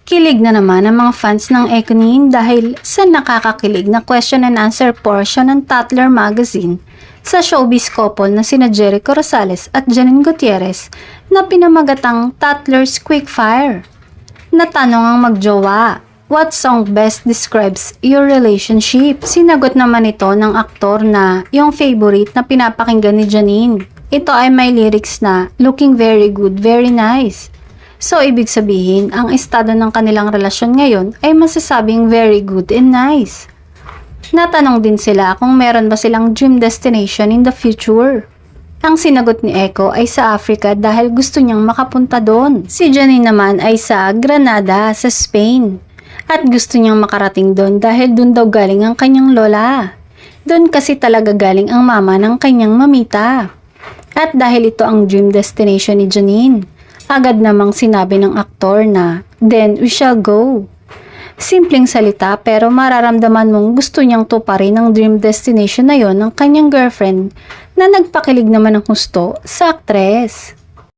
Kilig na naman ang mga fans ng Ekonin dahil sa nakakakilig na question and answer portion ng Tatler Magazine sa showbiz couple na sina Jericho Rosales at Janine Gutierrez na pinamagatang Tatler's Quickfire. Natanong ang magjowa, what song best describes your relationship? Sinagot naman ito ng aktor na yung favorite na pinapakinggan ni Janine. Ito ay may lyrics na looking very good, very nice. So, ibig sabihin, ang estado ng kanilang relasyon ngayon ay masasabing very good and nice. Natanong din sila kung meron ba silang dream destination in the future. Ang sinagot ni Echo ay sa Africa dahil gusto niyang makapunta doon. Si Janine naman ay sa Granada sa Spain. At gusto niyang makarating doon dahil doon daw galing ang kanyang lola. Doon kasi talaga galing ang mama ng kanyang mamita. At dahil ito ang dream destination ni Janine, agad namang sinabi ng aktor na, then we shall go. Simpleng salita pero mararamdaman mong gusto niyang tuparin ang dream destination na yon ng kanyang girlfriend na nagpakilig naman ng husto sa aktres.